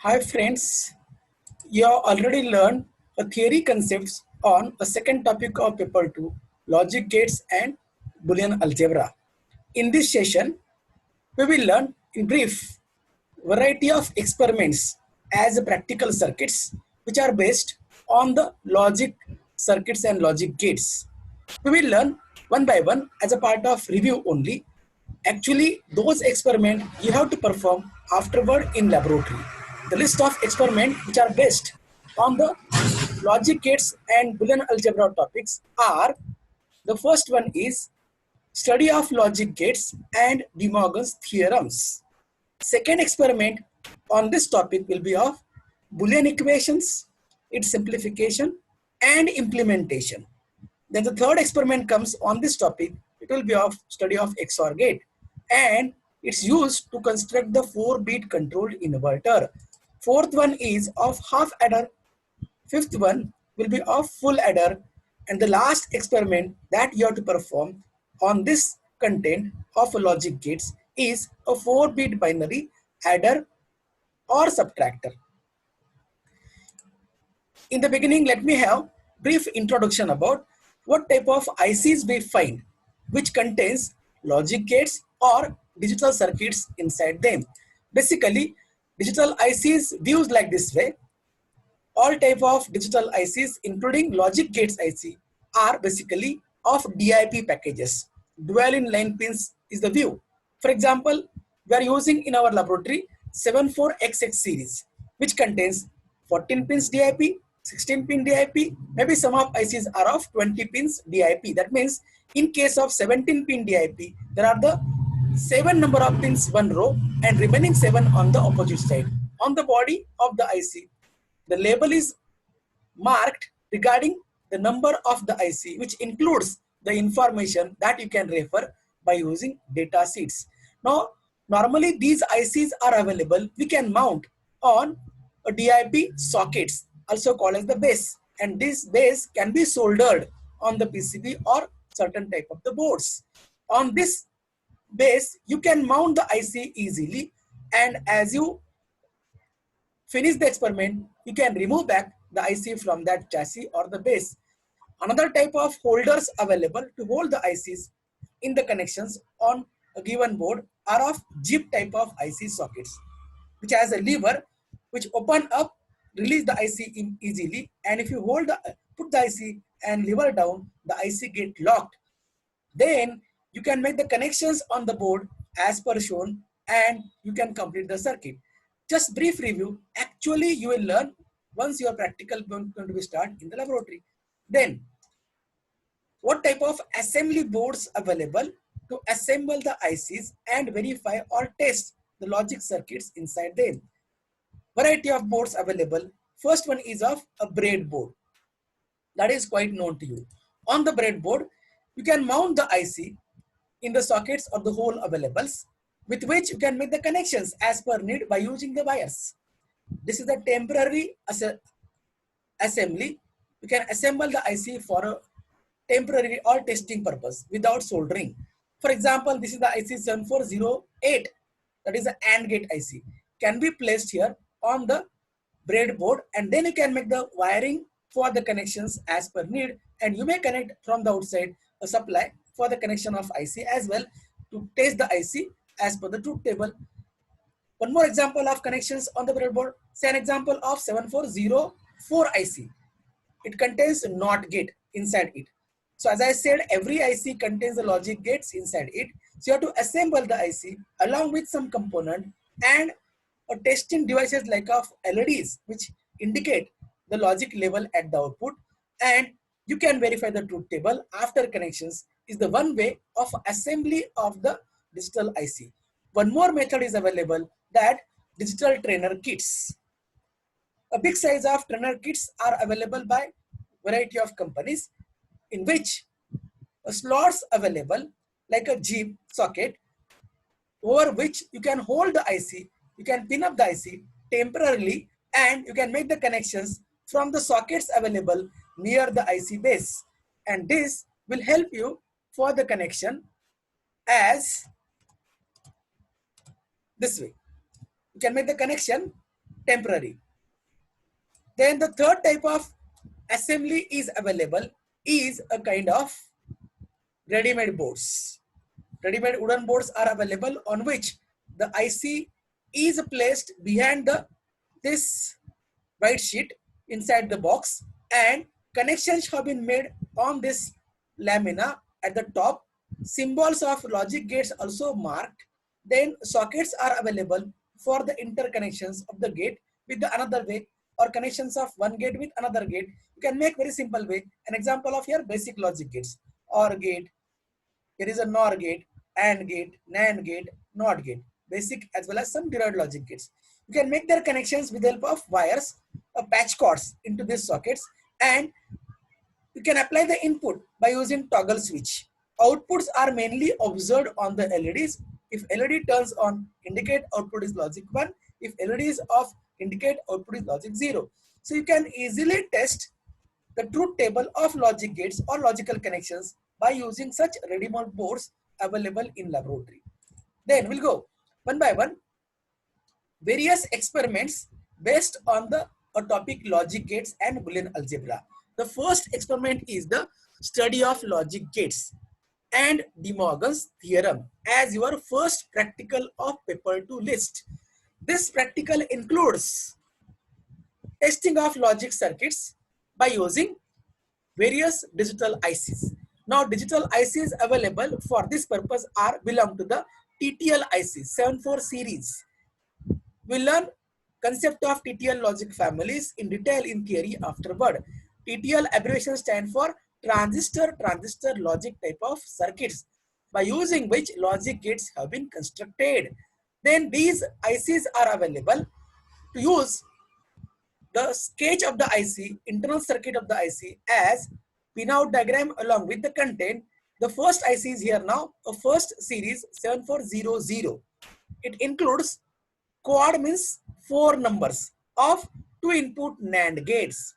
Hi friends, you have already learned a theory concepts on a second topic of paper 2, logic gates and Boolean algebra. In this session, we will learn in brief variety of experiments as practical circuits which are based on the logic circuits and logic gates. We will learn one by one as a part of review only. Actually, those experiments you have to perform afterward in laboratory. The list of experiments which are based on the logic gates and Boolean algebra topics are: the first one is study of logic gates and De Morgan's theorems. Second experiment on this topic will be of Boolean equations, its simplification and implementation. Then the third experiment comes on this topic. It will be of study of XOR gate and it's used to construct the 4-bit controlled inverter. Fourth one is of half adder. Fifth one will be of full adder. And the last experiment that you have to perform on this content of logic gates is a 4-bit binary adder or subtractor. In the beginning, let me have brief introduction about what type of ICs we find, which contains logic gates or digital circuits inside them. Basically, digital ICs views like this way. All type of digital ICs, including logic gates IC, are basically of DIP packages. Dual in line pins is the view. For example, we are using in our laboratory 74XX series, which contains 14 pins DIP, 16 pin DIP, maybe some of ICs are of 20 pins DIP. That means in case of 17 pin DIP, there are the 7 number of pins one row and remaining 7 on the opposite side. On the body of the IC, the label is marked regarding the number of the IC, which includes the information that you can refer by using data sheets. Now, normally these ICs are available. We can mount on a DIP sockets, also called as the base, and this base can be soldered on the PCB or certain type of the boards. On this base, you can mount the IC easily, and as you finish the experiment, you can remove back the IC from that chassis or the base. Another type of holders available to hold the ICs in the connections on a given board are of Jeep type of IC sockets, which has a lever which open up, release the IC in easily, and if you put the IC and lever down, the IC get locked. Then you can make the connections on the board as per shown and you can complete the circuit. Just brief review. Actually, you will learn once your practical going to be start in the laboratory. Then, what type of assembly boards available to assemble the ICs and verify or test the logic circuits inside them. Variety of boards available. First one is of a breadboard. That is quite known to you. On the breadboard, you can mount the IC in the sockets or the hole availables, with which you can make the connections as per need by using the wires. This is the temporary assembly. You can assemble the IC for a temporary or testing purpose without soldering. For example, this is the IC 7408, that is the AND gate IC, can be placed here on the breadboard, and then you can make the wiring for the connections as per need, and you may connect from the outside a supply for the connection of IC as well to test the IC as per the truth table. One more example of connections on the breadboard. Say an example of 7404 IC. It contains a NOT gate inside it. So as I said, every IC contains the logic gates inside it. So you have to assemble the IC along with some component and a testing devices like of LEDs, which indicate the logic level at the output, and you can verify the truth table after connections is the one way of assembly of the digital IC. One more method is available, that digital trainer kits. A big size of trainer kits are available by variety of companies, in which slots available like a Jeep socket over which you can hold the IC, you can pin up the IC temporarily, and you can make the connections from the sockets available near the IC base. And this will help you for the connection as this way. You can make the connection temporary. Then the third type of assembly is available is a kind of ready-made boards. Ready-made wooden boards are available on which the IC is placed behind this white sheet inside the box, and connections have been made on this lamina at the top. Symbols of logic gates also marked. Then sockets are available for the interconnections of the gate with the another way, or connections of one gate with another gate. You can make very simple way. An example of your basic logic gates: OR gate, here is a NOR gate, AND gate, NAND gate, NOT gate, basic as well as some derived logic gates. You can make their connections with the help of wires, patch cords into these sockets, and you can apply the input by using toggle switch. Outputs are mainly observed on the LEDs. If LED turns on, indicate output is logic 1. If LED is off, indicate output is logic 0. So you can easily test the truth table of logic gates or logical connections by using such ready-made boards available in laboratory. Then we'll go one by one. Various experiments based on the topic logic gates and Boolean algebra. The first experiment is the study of logic gates and De Morgan's theorem as your first practical of paper 2 list. This practical includes testing of logic circuits by using various digital ICs. Now digital ICs available for this purpose are belong to the TTL IC 74 series. We learn concept of TTL logic families in detail in theory afterward. TTL abbreviation stand for transistor logic type of circuits by using which logic gates have been constructed. Then these ICs are available to use the sketch of the IC, internal circuit of the IC as pinout diagram along with the content. The first IC is here now, a first series 7400. It includes quad means 4 numbers of 2 input NAND gates.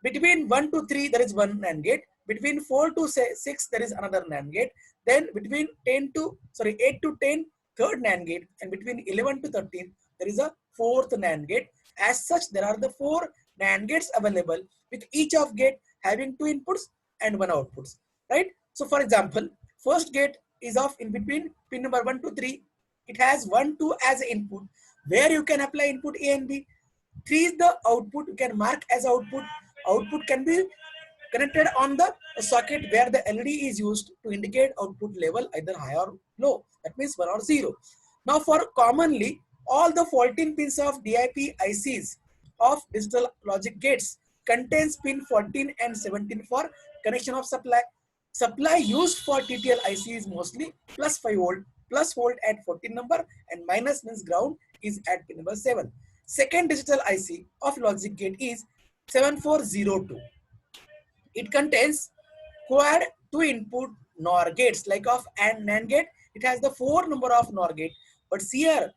Between 1 to 3 there is one NAND gate. Between 4 to 6 there is another NAND gate. Then between 8 to 10 third NAND gate, and between 11 to 13 there is a fourth NAND gate. As such, there are the 4 NAND gates available with each of gate having 2 inputs and 1 outputs, right? So for example, first gate is of in between pin number 1 to 3. It has 1, 2 as input where you can apply input A and B. 3 is the output, you can mark as output. Output can be connected on the socket where the LED is used to indicate output level either high or low. That means 1 or 0. Now for commonly all the 14 pins of DIP ICs of digital logic gates contains pin 14 and 17 for connection of supply. Supply used for TTL IC is mostly plus 5 volt, plus volt at 14 number, and minus means ground is at pin number 7. Second digital IC of logic gate is 7402. It contains quad 2 input NOR gates like of AND NAND gate. It has the 4 number of NOR gate, but here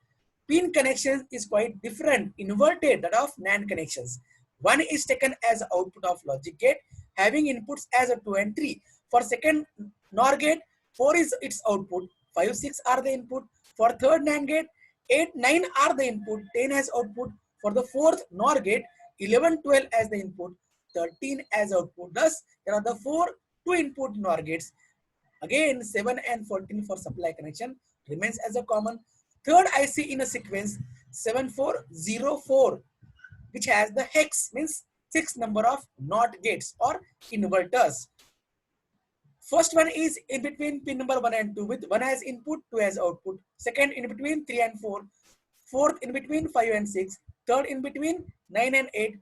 pin connections is quite different, inverted that of NAND connections. One is taken as output of logic gate having inputs as a 2 and 3. For second NOR gate, 4 is its output, 5, 6 are the input. For third NAND gate, 8, 9 are the input, 10 as output. For the fourth NOR gate, 11, 12 as the input, 13 as output. Thus, there are the 4 2 input NOR gates. Again, 7 and 14 for supply connection remains as a common. Third IC in a sequence 7404, which has the hex means 6 number of NOT gates or inverters. First one is in between pin number 1 and 2 with 1 as input, 2 as output. Second in between 3 and 4. Fourth in between 5 and 6. Third in between 9 and 8.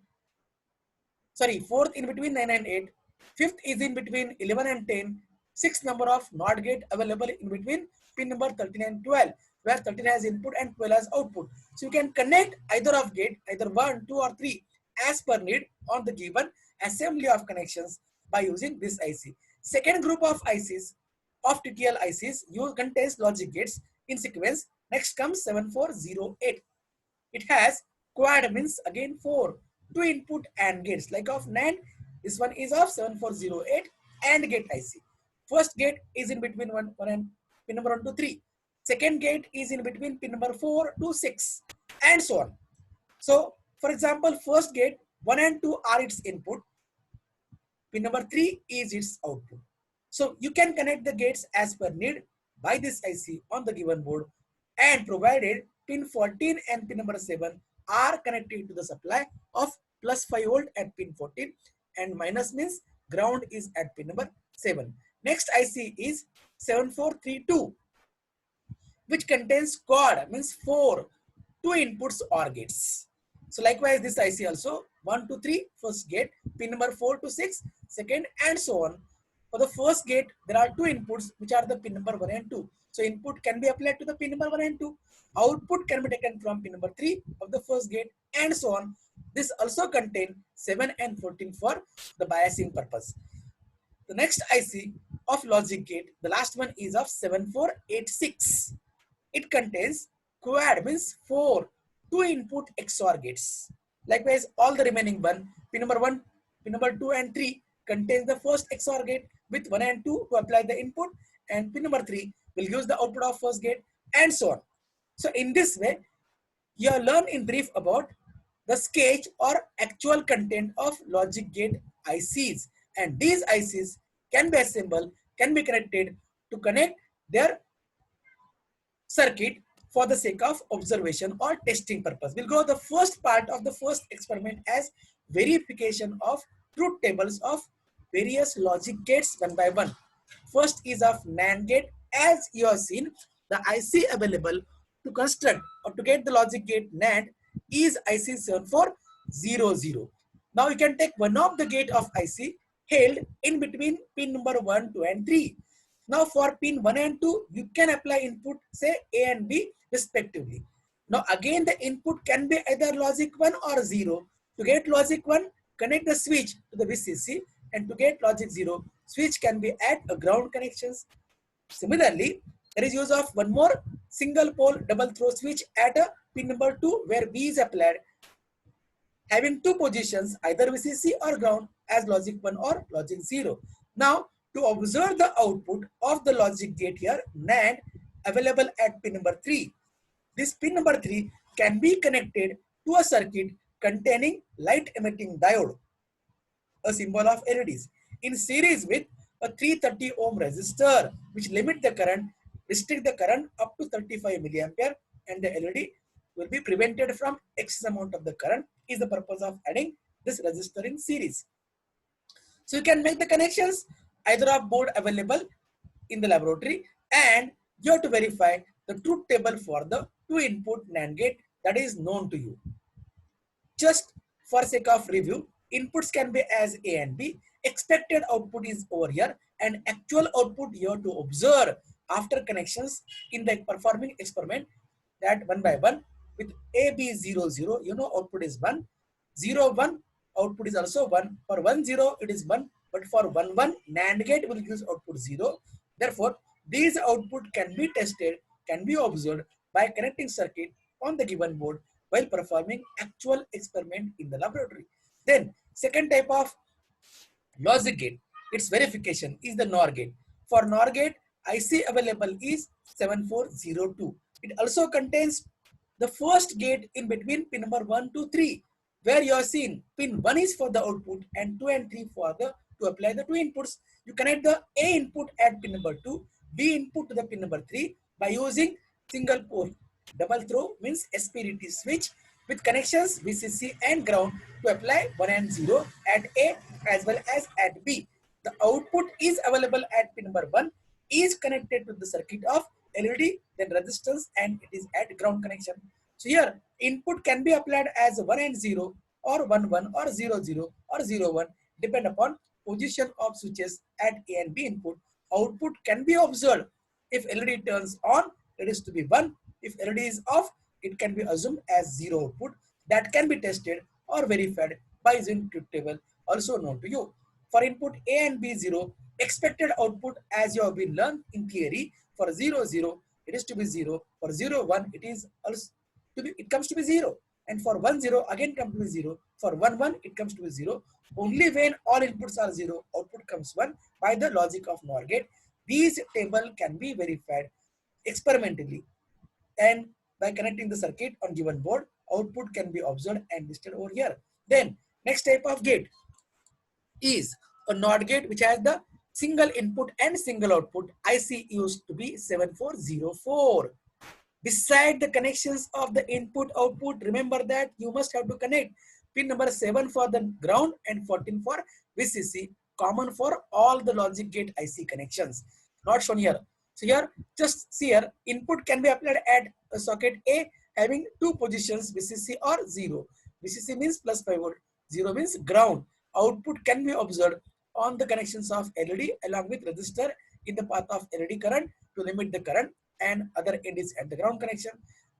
Fourth in between 9 and 8. Fifth is in between 11 and 10. Sixth number of NOT gate available in between pin number 13 and 12, where 13 has input and 12 has output. So you can connect either of gate, either 1, 2 or 3 as per need on the given assembly of connections by using this IC. Second group of ICs of TTL ICs contains logic gates in sequence. Next comes 7408. It has quad means again 4, 2 input AND gates like of NAND. This one is of 7408 AND gate IC. First gate is in between 1 and pin number 1 to 3. Second gate is in between pin number 4 to 6 and so on. So For example, first gate 1 and 2 are its input, pin number 3 is its output. So you can connect the gates as per need by this IC on the given board, and provided pin 14 and pin number 7 are connected to the supply of plus 5 volt at pin 14 and minus means ground is at pin number 7. Next IC is 7432, which contains quad, means 4 two inputs or gates. So likewise this IC also 1 to 3 first gate, pin number 4 to 6 second, and so on. For the first gate there are two inputs which are the pin number 1 and 2. So input can be applied to the pin number 1 and 2. Output can be taken from pin number 3 of the first gate, and so on. This also contain 7 and 14 for the biasing purpose. The next IC of logic gate, the last one is of 7486. It contains quad, means 4 two input XOR gates. Likewise, all the remaining one, pin number 1, pin number 2 and 3 contains the first XOR gate with 1 and 2 to apply the input, and pin number 3 will use the output of first gate, and so on. So in this way, you have learned in brief about the sketch or actual content of logic gate ICs, and these ICs can be assembled, can be connected to connect their circuit for the sake of observation or testing purpose. We'll go the first part of the first experiment as verification of truth tables of various logic gates one by one. First is of NAND gate. As you have seen, the IC available to construct or to get the logic gate NAND is IC 7400. Now you can take one of the gate of IC held in between pin number 1, 2 and 3. Now for pin 1 and 2, you can apply input say A and B respectively. Now again the input can be either logic 1 or 0. To get logic 1, connect the switch to the VCC, and to get logic 0, switch can be at a ground connections. Similarly, there is use of one more single pole double throw switch at a pin number 2 where B is applied, having two positions either VCC or ground as logic 1 or logic 0. Now to observe the output of the logic gate here NAND available at pin number 3. This pin number 3 can be connected to a circuit containing light emitting diode, a symbol of LEDs, in series with a 330 ohm resistor which limit the current, restrict the current up to 35 milliampere, and the LED will be prevented from excess amount of the current is the purpose of adding this resistor in series. So you can make the connections either of board available in the laboratory, and you have to verify the truth table for the two input NAND gate that is known to you. Just for sake of review, inputs can be as A and B. Expected output is over here, and actual output you have to observe after connections in the performing experiment, that one by one with AB00, you know output is 1, 0, 1, output is also 1. For 1, 0, it is 1, but for 1, 1, NAND gate will use output 0. Therefore, these output can be tested, can be observed by connecting circuit on the given board while performing actual experiment in the laboratory. Then, second type of logic gate, its verification is the NOR gate. For NOR gate, IC available is 7402. It also contains the first gate in between pin number 1 to 3, where you are seeing pin 1 is for the output and 2 and 3 for the to apply the two inputs. You connect the A input at pin number 2, B input to the pin number 3 by using single pole double throw, means SPDT switch with connections VCC and ground to apply 1 and 0 at A as well as at B. The output is available at pin number 1, is connected to the circuit of LED, then resistance, and it is at ground connection. So here input can be applied as 1 and 0 or 1 1 or 0 0 or 0 1 depend upon position of switches at A and B input. Output can be observed. If LED turns on, it is to be 1. If LED is off, it can be assumed as 0 output. That can be tested or verified by using truth table, also known to you. For input A and B 0, expected output as you have been learned in theory, for 0 0 it is to be 0. For 0 1 it is also to be, it comes to be 0. And for 1 0 again comes to be 0. For 1 1 it comes to be 0. Only when all inputs are 0, output comes 1 by the logic of NOR gate. These table can be verified experimentally and by connecting the circuit on given board output can be observed and listed over here. Then next type of gate is a NOT gate which has the single input and single output. IC used to be 7404. Beside the connections of the input output, remember that you must have to connect pin number 7 for the ground and 14 for VCC, common for all the logic gate IC connections, not shown here. So here, just see here, input can be applied at a socket A having two positions, VCC or 0. VCC means plus 5 volt, 0 means ground. Output can be observed on the connections of LED along with resistor in the path of LED current to limit the current, and other end is at the ground connection.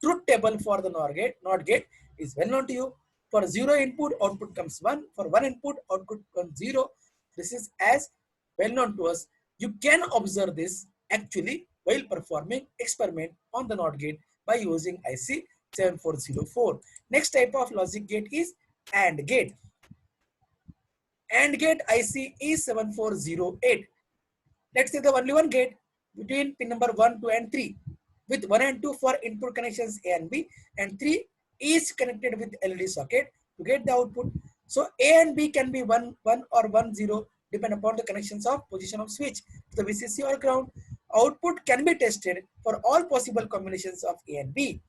Truth table for the NOT gate is well known to you. For 0 input, output comes 1. For 1 input, output comes 0. This is as well known to us. You can observe this actually while performing experiment on the NOT gate by using IC 7404. Next type of logic gate is AND gate. AND gate IC is 7408. Let's say the only one gate between pin number 1, 2 and 3 with 1 and 2 for input connections A and B, and 3 is connected with LED socket to get the output. So A and B can be 1, 1 or 1, 0 depend upon the connections of position of switch to the VCC or ground. Output can be tested for all possible combinations of A and B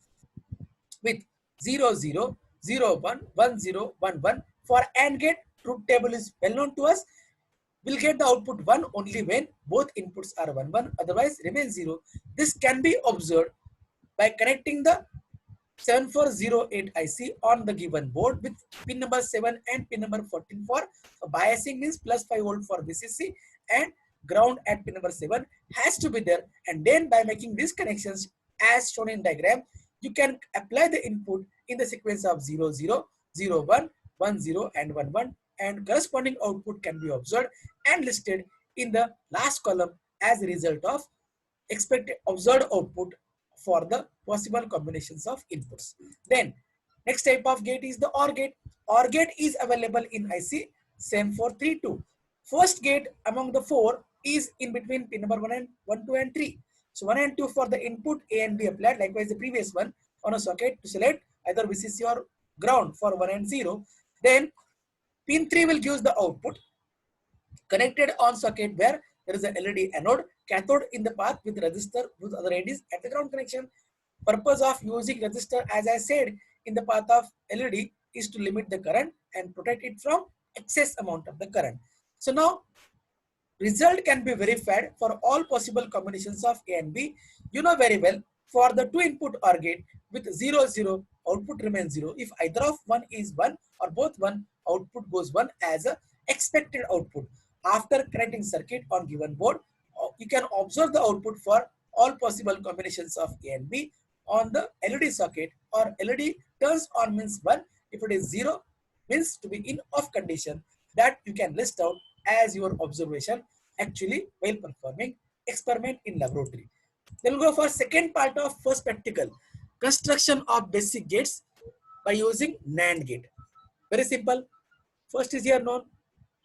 with 0, 0, 0, 1, 1, 0, 1, 1. For AND gate, truth table is well known to us. We'll get the output 1 only when both inputs are 1, 1, otherwise remain 0. This can be observed by connecting the 7408 IC on the given board with pin number 7 and pin number 14 for biasing, means plus 5 volt for VCC, and ground at pin number 7 has to be there. And then by making these connections as shown in diagram, you can apply the input in the sequence of 0, 0, 0, 1, 1, 0 and 1, 1, and corresponding output can be observed and listed in the last column as a result of expected observed output for the possible combinations of inputs. Then next type of gate is the OR gate. OR gate is available in IC 7432. First gate among the 4 is in between pin number 1, 2 and 3. So 1 and 2 for the input A and B applied, likewise the previous one on a socket to select either VCC or ground for 1 and 0. Then pin 3 will give the output connected on socket where there is a LED anode, cathode in the path with resistor with other LEDs at the ground connection. Purpose of using resistor, as I said, in the path of LED is to limit the current and protect it from excess amount of the current. So now result can be verified for all possible combinations of A and B. You know very well, for the 2 input OR gate with 0, 0, output remains 0. If either of one is 1 or both 1, output goes 1 as a expected output. After connecting circuit on given board, you can observe the output for all possible combinations of A and B on the LED socket, or LED turns on means 1. If it is 0 means to be in off condition. That you can list out as your observation actually while performing experiment in laboratory. Then we'll go for second part of first practical, construction of basic gates by using NAND gate. Very simple. First is here known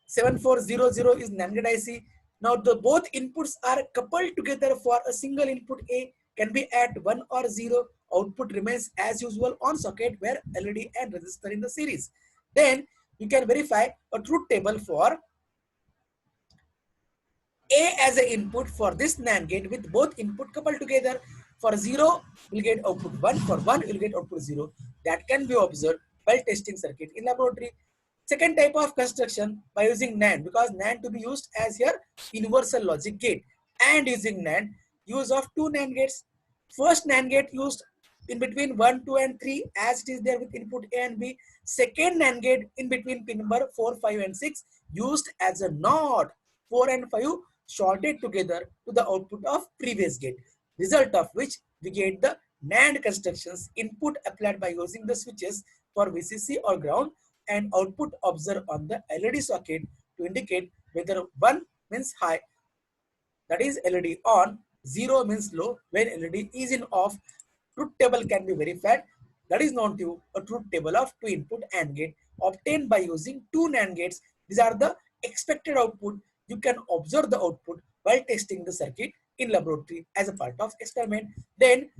7400 is NAND gate IC. Now the both inputs are coupled together for a single input A, can be at 1 or 0. Output remains as usual on socket where LED and resistor in the series. Then you can verify a truth table for A as an input for this NAND gate with both input coupled together. For 0, we'll get output 1. For 1, we'll get output 0. That can be observed while testing circuit in laboratory. Second type of construction by using NAND, because NAND to be used as your universal logic gate, and using NAND, use of 2 NAND gates. First NAND gate used in between 1, 2 and 3 as it is there with input A and B. Second NAND gate in between pin number 4, 5 and 6 used as a NOT. 4 and 5 shorted together to the output of previous gate, result of which we get the NAND constructions, input applied by using the switches for VCC or ground, and output observed on the LED socket to indicate whether 1 means high, that is LED on, 0 means low when LED is in off. Truth table can be verified, that is known to a truth table of 2 input AND gate obtained by using 2 NAND gates. These are the expected output. You can observe the output while testing the circuit in laboratory as a part of experiment. Then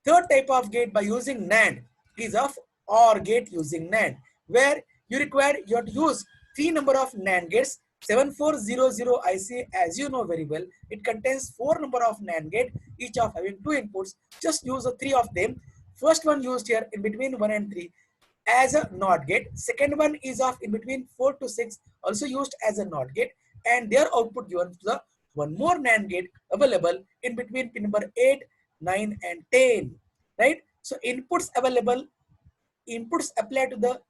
third type of gate by using NAND is of OR gate using NAND, where you have to use three number of NAND gates. 7400 IC, as you know very well, it contains four number of NAND gate, each of having two inputs. Just use the three of them. First one used here in between 1 and 3 as a NOT gate. Second one is of in between 4 to 6, also used as a NOT gate, and their output given to the one more NAND gate available in between pin number 8, 9 and 10, right? So inputs applied to the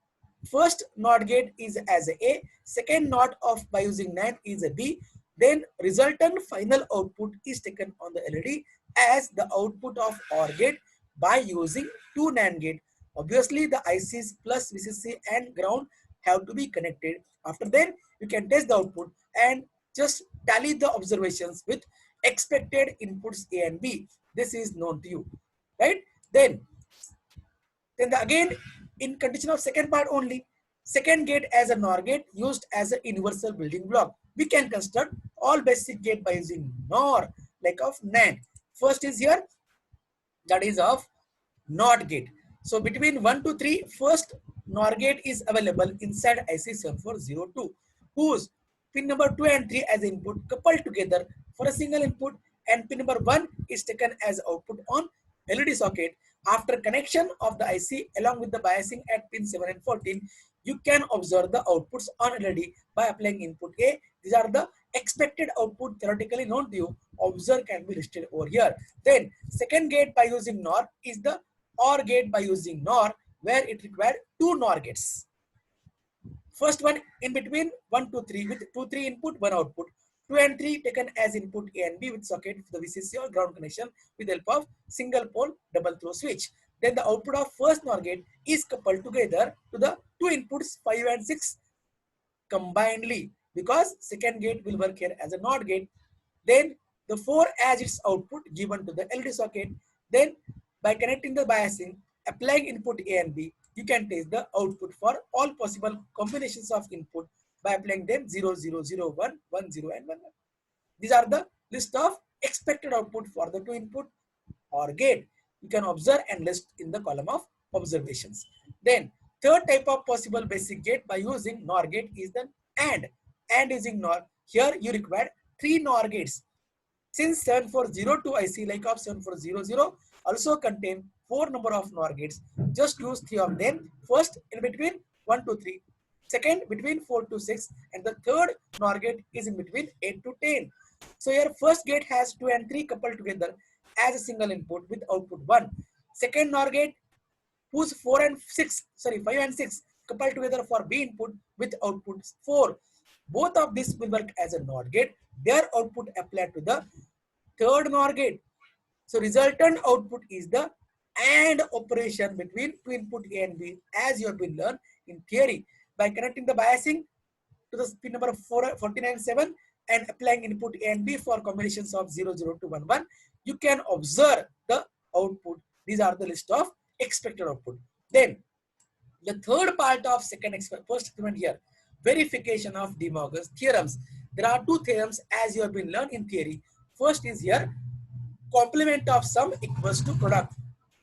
first NOT gate is as a, second NOT of by using NAND is a B, then resultant final output is taken on the LED as the output of OR gate by using two NAND gate. Obviously the ICs plus VCC and ground have to be connected. After then you can test the output and just tally the observations with expected inputs A and B. This is known to you, right? Then again, in condition of second part only, second gate as a NOR gate used as a universal building block. We can construct all basic gate by using NOR like of NAND. First is here, that is of NOT gate. So between 1 to 3, first NOR gate is available inside IC7402, whose pin number 2 and 3 as input coupled together for a single input, and pin number 1 is taken as output on LED socket. After connection of the IC along with the biasing at pin 7 and 14, you can observe the outputs on LED by applying input A. These are the expected output theoretically known to you. Observe can be listed over here. Then second gate by using NOR is the OR gate by using NOR, where it required two NOR gates. First one in between 1 to 3 with 2, 3 input, 1 output. 2 and 3 taken as input A and B with socket for the VCC or ground connection with help of single pole double throw switch. Then the output of first NOR gate is coupled together to the two inputs 5 and 6 combinedly, because second gate will work here as a NOT gate. Then the 4 as its output given to the LED socket. Then by connecting the biasing, applying input A and B, you can test the output for all possible combinations of input by applying them 0, 0, 0, 1, 1, 0 and 1, 1. These are the list of expected output for the two input OR gate. You can observe and list in the column of observations. Then third type of possible basic gate by using NOR gate is the AND. AND using NOR. Here you require three NOR gates. Since 7402 IC like of 7400 also contain 4 number of NOR gates, just use 3 of them. First in between 1 to 3, second between 4 to 6, and the third NOR gate is in between 8 to 10. So your first gate has 2 and 3 coupled together as a single input with output 1. Second NOR gate whose 5 and 6 coupled together for B input with output 4. Both of these will work as a NOR gate. Their output applied to the third NOR gate. So resultant output is the AND operation between two input A and B, as you have been learned in theory. By connecting the biasing to the pin number 49.7 and applying input A and B for combinations of 0, 0 to 1, 1, you can observe the output. These are the list of expected output. Then the third part of first experiment here, verification of De Morgan's theorems. There are two theorems as you have been learned in theory. First is here, complement of sum equals to product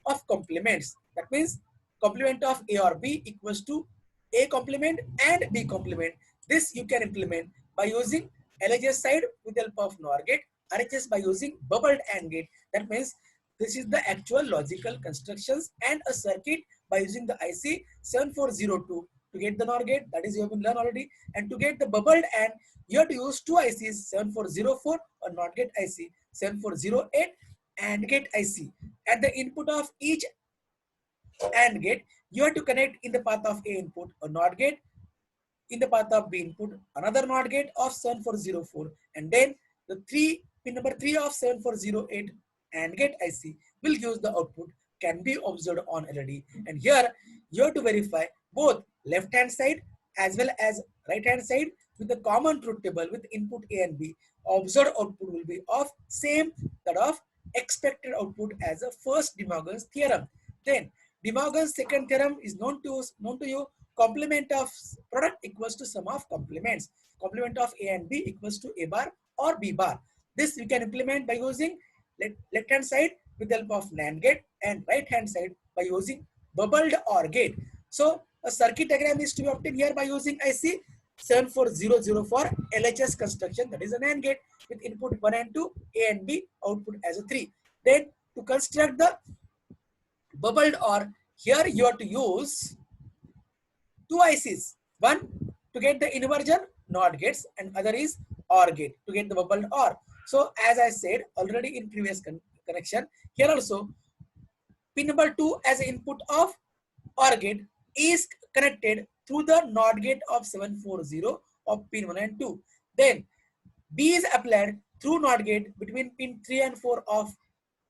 of complements. That means complement of A or B equals to A complement and B complement. This you can implement by using LHS side with help of NOR gate, RHS by using bubbled AND gate. That means this is the actual logical constructions and a circuit by using the IC 7402 to get the NOR gate, that is you have been learned already, and to get the bubbled AND you have to use two ICs 7404 or NOT gate IC 7408 AND gate IC. At the input of each AND gate, you have to connect in the path of A input a NOT gate, in the path of B input another NOT gate of 7404, and then the pin number 3 of 7408 AND gate IC will use the output can be observed on LED. And here you have to verify both left hand side as well as right hand side with the common truth table with input A and B. Observed output will be of same that of expected output as a first De Morgan's theorem. Then De Morgan's second theorem is known to you. Complement of product equals to sum of complements. Complement of A and B equals to A bar or B bar. This we can implement by using left hand side with the help of NAND gate and right hand side by using bubbled OR gate. So a circuit diagram is to be obtained here by using IC 7400 for LHS construction, that is an AND gate with input 1 and 2, A and B, output as a 3. Then to construct the bubbled OR, here you have to use two ICs. One to get the inversion NOT gates and other is OR gate to get the bubbled OR. So as I said already in previous connection, here also pin number 2 as input of OR gate is connected through the NOT gate of 740 of pin 1 and 2. Then B is applied through NOT gate between pin 3 and 4 of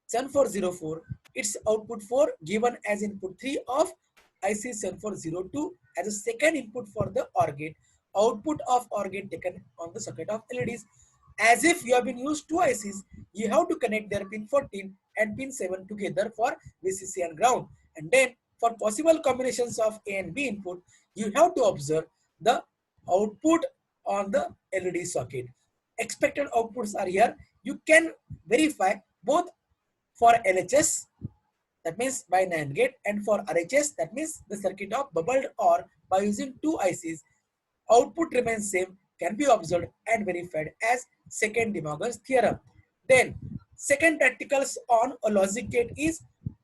7404. Its output 4 given as input 3 of IC 7402 as a second input for the OR gate. Output of OR gate taken on the socket of LEDs. As if you have been used two ICs, you have to connect their pin 14 and pin 7 together for VCC and ground. And then for possible combinations of A and B input, you have to observe the output on the LED socket. Expected outputs are here. You can verify both for LHS, that means by NAND gate, and for RHS, that means the circuit of bubbled OR by using two ICs. Output remains same, can be observed and verified as second De Morgan's theorem. Then second practicals on a logic gate is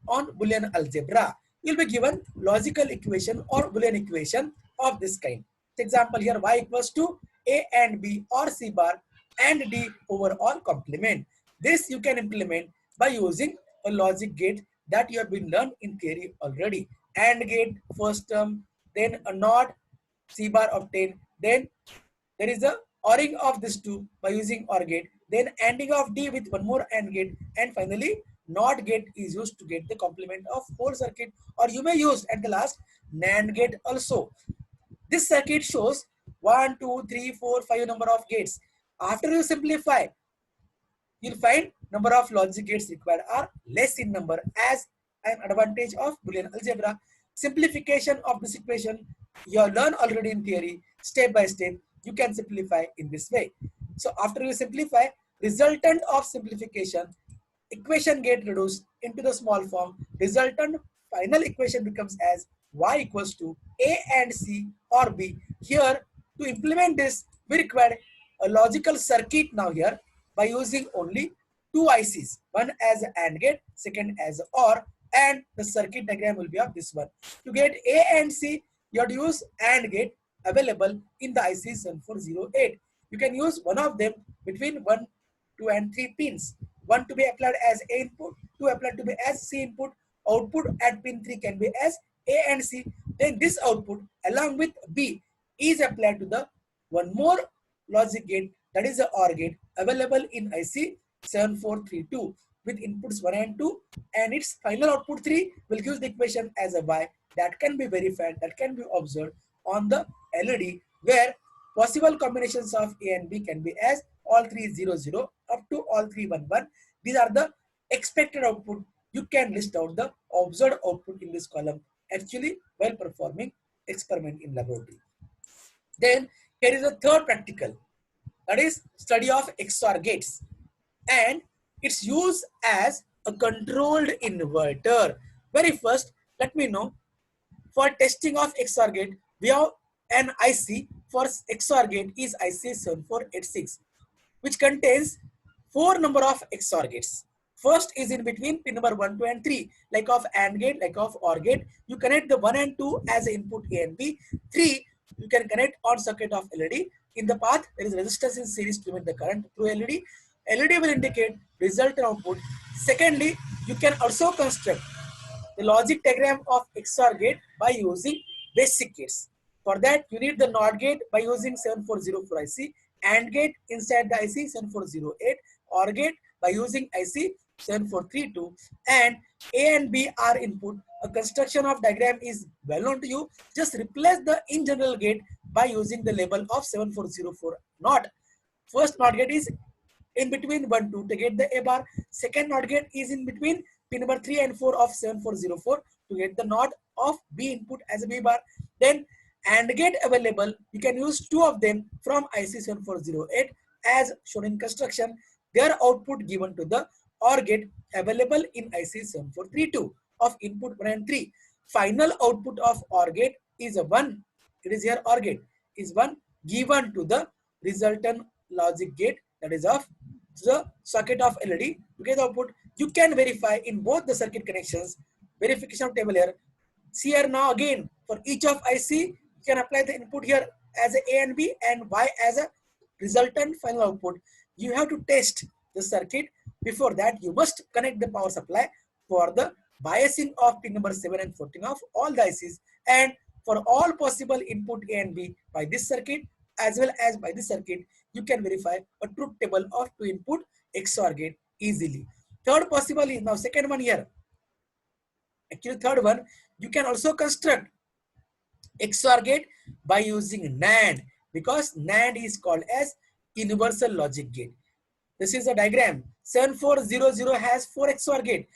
on Boolean algebra. You'll be given logical equation or Boolean equation of this kind. For example, here y equals to A and B or C bar and D over all complement. This you can implement by using a logic gate that you have been learned in theory already. AND gate first term, then a NOT, C bar obtained, then there is a ORing of this two by using OR gate, then ANDing of D with one more AND gate, and finally NOT gate is used to get the complement of whole circuit, or you may use at the last NAND gate also. This circuit shows 1, 2, 3, 4, 5 number of gates. After you simplify, you'll find number of logic gates required are less in number as an advantage of Boolean algebra. Simplification of this equation you have learned already in theory. Step by step you can simplify in this way. So after you simplify, resultant of simplification, equation get reduced into the small form. Resultant final equation becomes as y equals to A and C or B. Here to implement this we require a logical circuit now here by using only two ICs, one as AND gate, second as OR, and the circuit diagram will be of this one. To get A and C, you have to use AND gate available in the IC 7408. You can use one of them between 1, 2, and 3 pins. One to be applied as A input, two applied to be as C input. Output at pin 3 can be as A and C. Then this output along with B is applied to the one more logic gate, that is the OR gate, available in IC 7432 with inputs 1 and 2, and its final output 3 will give the equation as a Y that can be verified, that can be observed on the LED, where possible combinations of A and B can be as all 300 up to all 311. These are the expected output. You can list out the observed output in this column actually while performing experiment in laboratory. Then here is a third practical, that is study of XOR gates, and its use as a controlled inverter. Very first, let me know, for testing of XOR gate, we have an IC for XOR gate is IC 7486, which contains 4 number of XOR gates. First is in between pin number 1, 2, and 3, like of AND gate, like of OR gate. You connect the 1 and 2 as input A and B. 3, you can connect on circuit of LED. In the path, there is resistance in series to limit the current through LED. LED will indicate result and output. Secondly, you can also construct the logic diagram of XOR gate by using basic gates. For that, you need the NOT gate by using 7404 IC, AND gate inside the IC 7408, OR gate by using IC 7432, and A and B are input. A construction of diagram is well known to you. Just replace the in general gate by using the label of 7404 NOT. First NOT gate is in between 1, 2 to get the A bar. Second NOT gate is in between pin number 3 and 4 of 7404 to get the NOT of B input as a B bar. Then AND gate available, you can use two of them from IC 7408 as shown in construction. Their output given to the OR gate available in IC 7432 of input 1 and 3. final output of OR gate is a 1. It is here OR gate is 1 given to the resultant logic gate, that is of the socket of LED to get the output. You can verify in both the circuit connections. Verification of table here. See here now again for each of IC you can apply the input here as a and B and Y as a resultant final output. You have to test the circuit. Before that you must connect the power supply for the biasing of pin number 7 and 14 of all the ICs, and for all possible input A and B by this circuit as well as by this circuit you can verify a truth table of 2 input XOR gate easily. Third possible is now second one here. Actually third one, you can also construct XOR gate by using NAND, because NAND is called as universal logic gate. This is a diagram. 7400 has 4 XOR gate,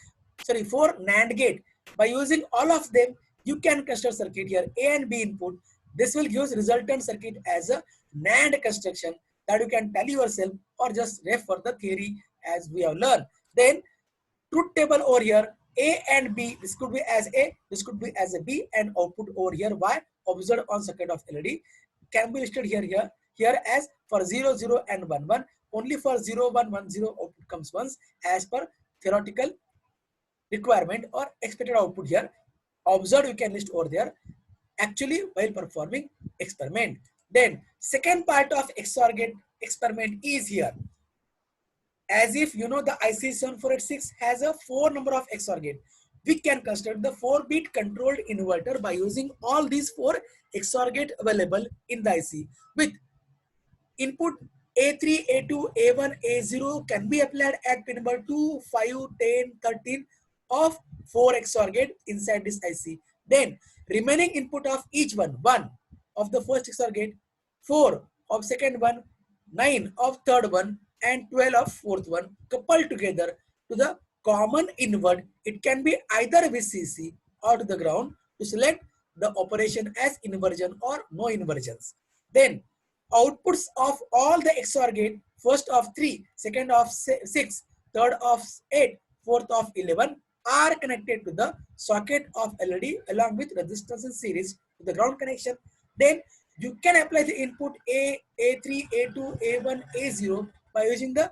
4 NAND gate. By using all of them, you can construct circuit here A and B input. This will give resultant circuit as a NAND construction that you can tell yourself or just refer the theory as we have learned. Then truth table over here, A and B, this could be as A, this could be as a B, and output over here Y observed on circuit of LED can be listed here as for 0 0 and 1 1. Only for 0 1 1 0 output comes once as per theoretical requirement or expected output here. Observed you can list over there actually while performing experiment. Then second part of XOR gate experiment is here. As if you know the IC 7486 has a 4 number of XOR gate. We can construct the 4-bit controlled inverter by using all these 4 XOR gate available in the IC. With input A3, A2, A1, A0 can be applied at pin number 2, 5, 10, 13 of 4 XOR gate inside this IC. Then remaining input of each one, 1 of the first XOR gate, 4 of second one, 9 of third one, and 12 of fourth one coupled together to the common invert. It can be either VCC or to the ground to select the operation as inversion or no inversions. Then outputs of all the XOR gate, first of 3, second of 6, third of 8, fourth of 11 are connected to the socket of LED along with resistance in series to the ground connection. Then you can apply the input A, A3, A2, A1, A0 by using the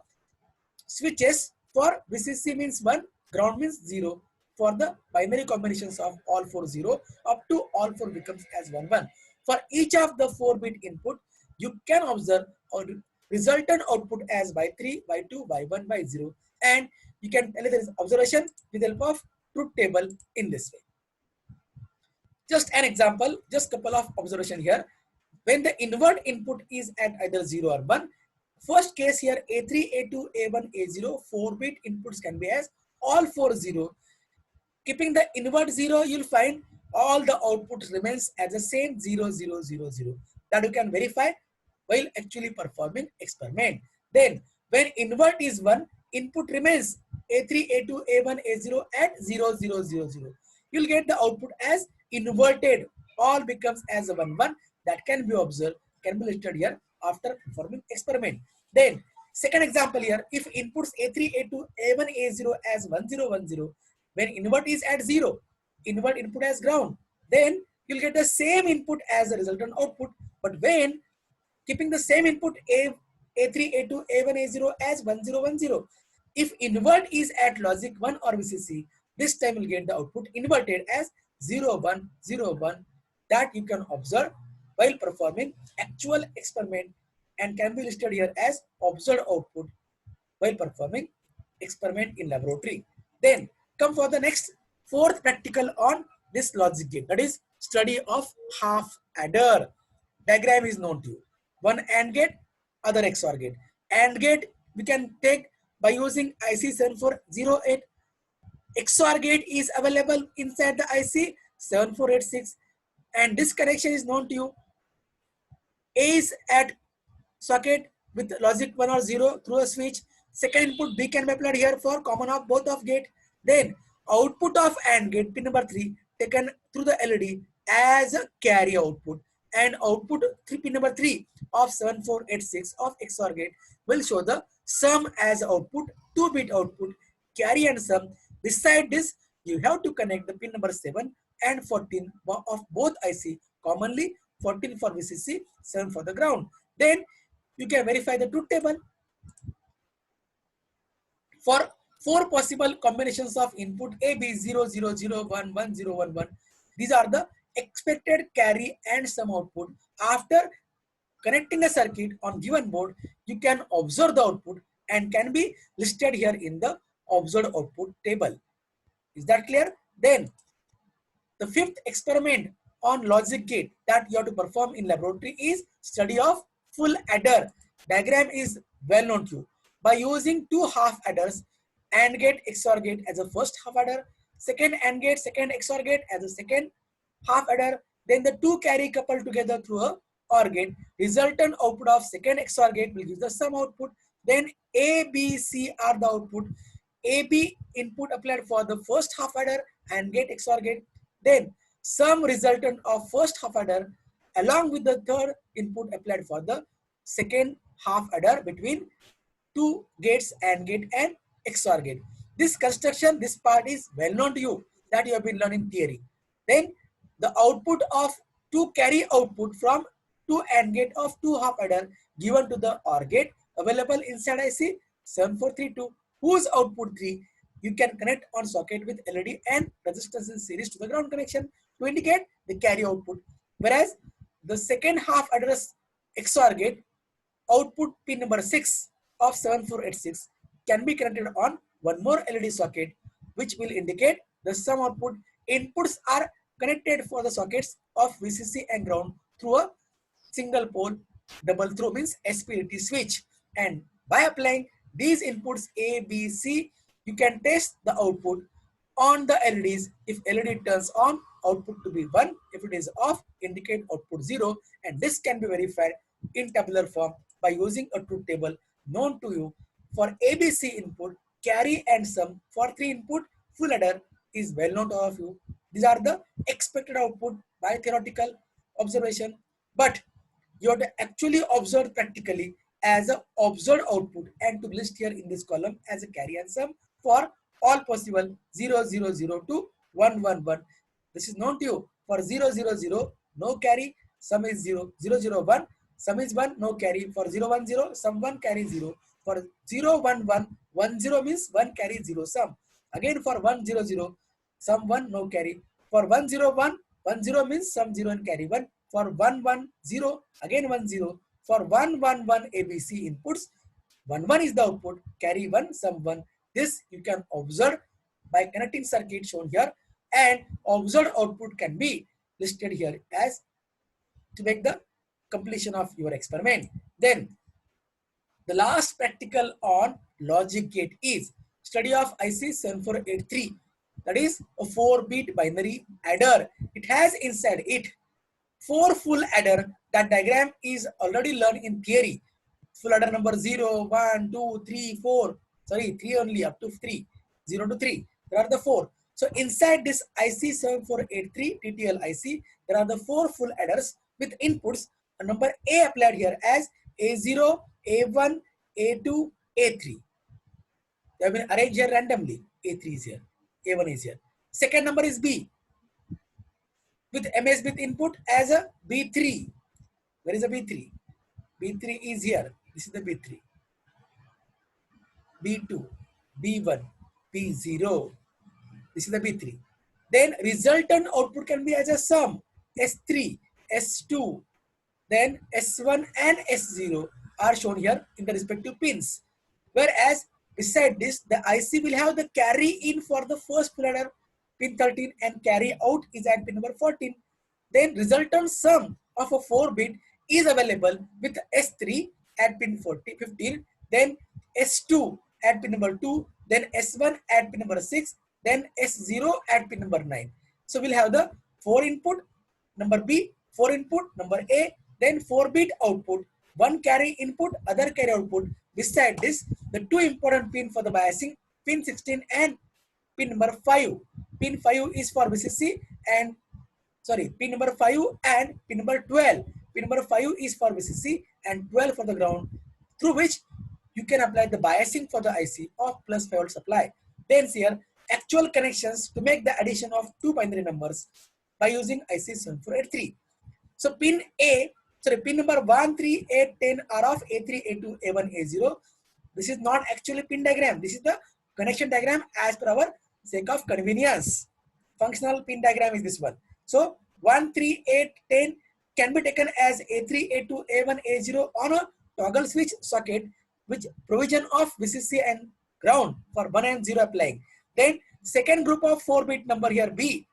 switches. For VCC means 1, ground means 0. For the binary combinations of all 4 0 up to all 4 becomes as 1 1. For each of the 4-bit input, you can observe or resultant output as by 3, by 2, by 1, by 0, and you can tell there is observation with the help of truth table in this way. Just an example, just couple of observation here. When the invert input is at either 0 or 1, first case here A3, A2, A1, A0, 4-bit inputs can be as all 4 0. Keeping the invert 0, you'll find all the outputs remains as the same 0 0 0 0. That you can verify while actually performing experiment. Then when invert is 1, input remains A3, A2, A1, A0 at 0 0 0 0. You'll get the output as inverted. All becomes as a 1 1. That can be observed, can be listed here after performing experiment. Then second example here, if inputs A3, A2, A1, A0 as 1 0 1 0, when invert is at 0, invert input as ground, then you'll get the same input as the resultant output. But when keeping the same input A3, A2, A1, A0 as 1 0 1 0, if invert is at logic 1 or VCC, this time you'll get the output inverted as 0 1 0 1. That you can observe while performing actual experiment and can be listed here as observed output while performing experiment in laboratory. Then come for the next fourth practical on this logic gate, that is study of half adder. Diagram is known to you. One AND gate, other XOR gate. AND gate we can take by using IC 7408. XOR gate is available inside the IC 7486, and this connection is known to you. A is at socket with logic 1 or 0 through a switch. Second input B can be applied here for common of both of gate. Then output of AND gate pin number 3 taken through the LED as a carry output, and output pin number 3 of 7486 of XOR gate will show the sum as output, 2-bit output, carry and sum. Beside this, you have to connect the pin number 7 and 14 of both IC, commonly 14 for VCC, 7 for the ground. Then you can verify the truth table. For 4 possible combinations of input A, B, 0, 0, 0, 1, 1, 0, 1, 1, these are the expected carry and sum output. After connecting a circuit on given board, you can observe the output and can be listed here in the observed output table. Is that clear? Then the fifth experiment on logic gate that you have to perform in laboratory is study of full adder. Diagram is well known to you. By using two half adders, AND gate, XOR gate as a first half adder, second AND gate, second XOR gate as a second half adder, then the two carry coupled together through a OR gate. Resultant output of second XOR gate will give the sum output. Then A, B, C are the output. AB input applied for the first half adder and gate XOR gate. Then sum resultant of first half adder along with the third input applied for the second half adder between two gates AND gate and XOR gate. This construction, this part is well known to you that you have been learning theory. Then the output of two carry output from two AND gate of two half adder given to the OR gate available inside IC 7432, whose output 3 you can connect on socket with LED and resistance in series to the ground connection to indicate the carry output. Whereas the second half address XOR gate output pin number 6 of 7486 can be connected on one more LED socket, which will indicate the sum output. Inputs are connected for the sockets of VCC and ground through a single pole double throw means SPDT switch, and by applying these inputs A, B, C, you can test the output on the LEDs. If LED turns on, output to be 1. If it is off, indicate output 0, and this can be verified in tabular form by using a truth table known to you. For ABC input, carry and sum for 3 input, full adder is well known to all of you. These are the expected output by theoretical observation, but you have to actually observe practically as a observed output and to list here in this column as a carry and sum for all possible 0, 0, 0 to 1, 1, 1. This is known to you. For 0, 0, 0, no carry, sum is 0, 0, 0, 1, sum is 1, no carry. For 0, 1, 0, sum 1, carry 0. For 0, 1, 1, 1, 0 means 1 carry 0 sum. Again for 1, 0, 0, sum 1, no carry. For 1, 0, 1, 1, 0 means sum 0 and carry 1. For 1, 1, 0, again 1, 0. For 1, 1, 1 ABC inputs, 1, 1 is the output, carry 1, sum 1. This you can observe by connecting circuit shown here, and observed output can be listed here as to make the completion of your experiment. Then the last practical on logic gate is study of IC 7483, that is a 4-bit binary adder. It has inside it 4 full adder. That diagram is already learned in theory. Full adder number 0, 1, 2, 3, 4. Sorry, 3 only, up to 3. 0 to 3. There are the 4. So inside this IC 7483 TTL IC, there are the 4 full adders with inputs. A number A applied here as A0, A1, A2, A3. They have been arranged here randomly. A3 is here, A1 is here. Second number is B with MS with input as a B3. Where is the B3? B3 is here. This is the B3. B2, B1, B0. This is the B3. Then resultant output can be as a sum. S3, S2, then S1 and S0 are shown here in the respective pins. Whereas beside this, the IC will have the carry in for the first full adder, pin 13, and carry out is at pin number 14. Then resultant sum of a 4-bit is available with S3 at pin 15, then S2 at pin number 2, then S1 at pin number 6, then S0 at pin number 9. So we'll have the 4 input, number B, 4 input, number A, then 4-bit output, 1 carry input, other carry output. Beside this, the 2 important pin for the biasing, pin 16 and pin number 5. Pin 5 is for VCC and pin number 5 and pin number 12. Pin number 5 is for VCC and 12 for the ground, through which you can apply the biasing for the IC of plus 5 volt supply. Then here actual connections to make the addition of two binary numbers by using IC 7483. So pin A, sorry, pin number 1, 3, 8, 10 are of A3, A2, A1, A0. This is not actually pin diagram. This is the connection diagram as per our sake of convenience. Functional pin diagram is this one. So 1, 3, 8, 10 can be taken as A3, A2, A1, A0 on a toggle switch socket which provision of VCC and ground for 1 and 0 applying. Then second group of 4-bit number here B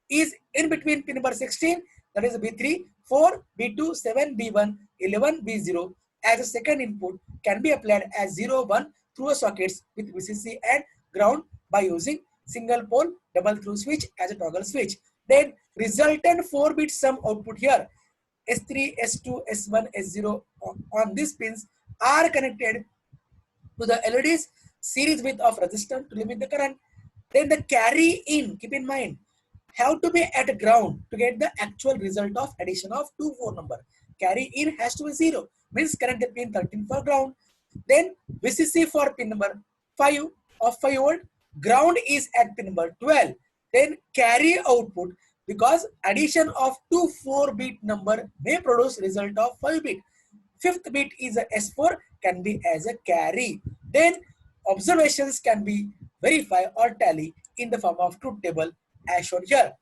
is in between pin number 16, that is B3, 4, B2, 7, B1, 11, B0 as a second input can be applied as 0, 1 through a sockets with VCC and ground by using single pole double through switch as a toggle switch. Then resultant 4-bit sum output here S3, S2, S1, S0 on these pins are connected to the LED's series width of resistance to limit the current. Then the carry in, keep in mind, have to be at ground to get the actual result of addition of two 4 number. Carry in has to be 0, means connect the pin 13 for ground. Then VCC for pin number 5 of 5 volt, ground is at pin number 12. Then carry output, because addition of two 4-bit number may produce result of 5-bit. Fifth bit is a S4, can be as a carry. Then observations can be verified or tally in the form of truth table as shown here.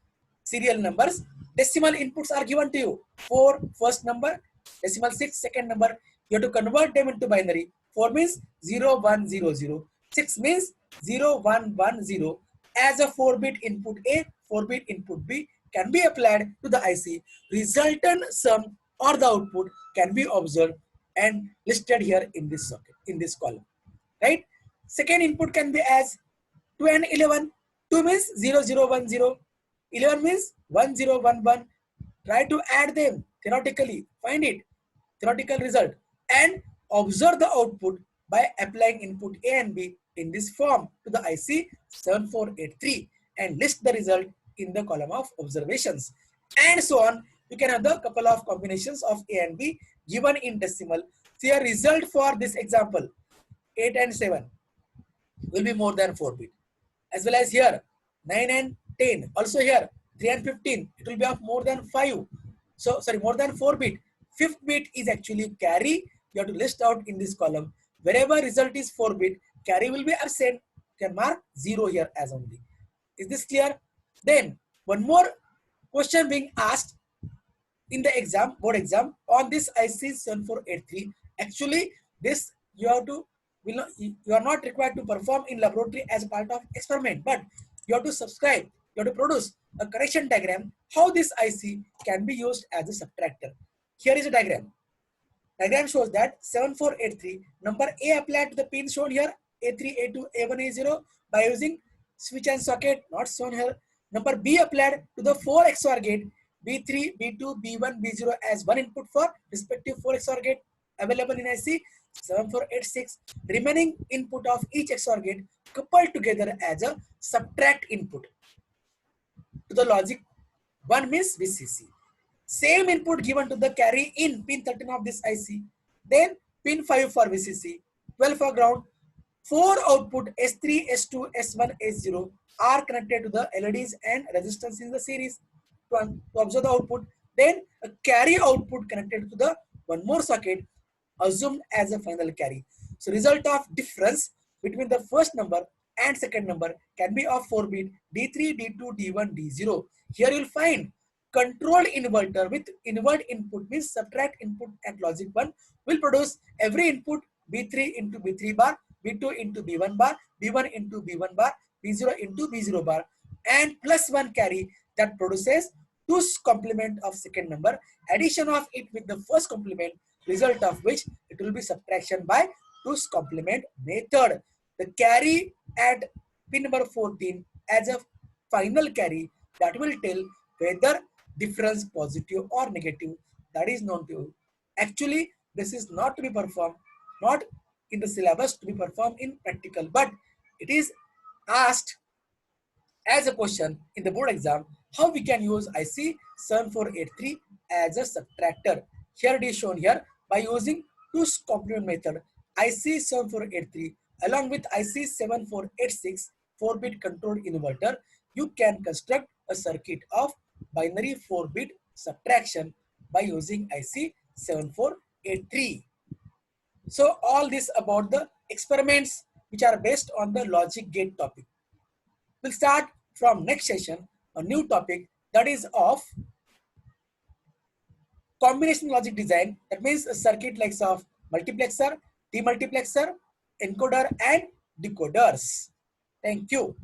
Serial numbers, decimal inputs are given to you. 4 first number, decimal 6 second number. You have to convert them into binary. 4 means 0 1 0 0. 6 means 0 1 1 0. As a 4-bit input A, 4-bit input B can be applied to the IC. Resultant sum or the output can be observed and listed here in this socket, in this column, right? Second input can be as 2 and 11. 2 means 0 0 1 0. 11 means 1 0 1 1. Try to add them theoretically, find it, theoretical result, and observe the output by applying input A and B in this form to the IC 7483 and list the result in the column of observations, and so on. You can have the couple of combinations of A and B given in decimal. See a result for this example, 8 and 7 will be more than 4-bit, as well as here 9 and 10, also here 3 and 15, it will be of more than 5, so sorry, more than 4-bit. Fifth bit is actually carry. You have to list out in this column. Wherever result is 4-bit, carry will be absent. You can mark 0 here as only. Is this clear? Then one more question being asked in the exam, board exam, on this IC 7483. Actually, this you have to, you are not required to perform in laboratory as a part of experiment, but you have to subscribe, you have to produce a correction diagram how this IC can be used as a subtractor. Here is a diagram. Diagram shows that 7483 number A applied to the pin shown here A3, A2, A1, A0 by using switch and socket not shown here. Number B applied to the 4 XOR gate B3, B2, B1, B0 as one input for respective 4 XOR gate available in IC 7486. Remaining input of each XOR gate coupled together as a subtract input to the logic 1 means VCC. Same input given to the carry in pin 13 of this IC. Then pin 5 for VCC, 12 for ground. 4 output S3, S2, S1, S0 are connected to the LEDs and resistance in the series to observe the output. Then a carry output connected to the one more socket assumed as a final carry. So result of difference between the first number and second number can be of 4-bit D3, D2, D1, D0. Here you will find control inverter with invert input means subtract input at logic 1 will produce every input B3 into B3 bar, B2 into B1 bar, B1 into B1 bar, B0 into B0 bar, and plus 1 carry that produces 2's complement of second number, addition of it with the first complement, result of which it will be subtraction by 2's complement method. The carry at pin number 14 as a final carry that will tell whether difference positive or negative, that is known to you. Actually, this is not to be performed, not in the syllabus to be performed in practical, but it is asked as a question in the board exam how we can use IC 7483 as a subtractor. Here it is shown here by using 2's complement method. IC 7483 along with IC 7486 4-bit controlled inverter, you can construct a circuit of binary 4-bit subtraction by using IC 7483. So all this about the experiments which are based on the logic gate topic. We'll start from next session a new topic, that is of combination logic design. That means a circuit like of multiplexer, demultiplexer, encoder and decoders. Thank you.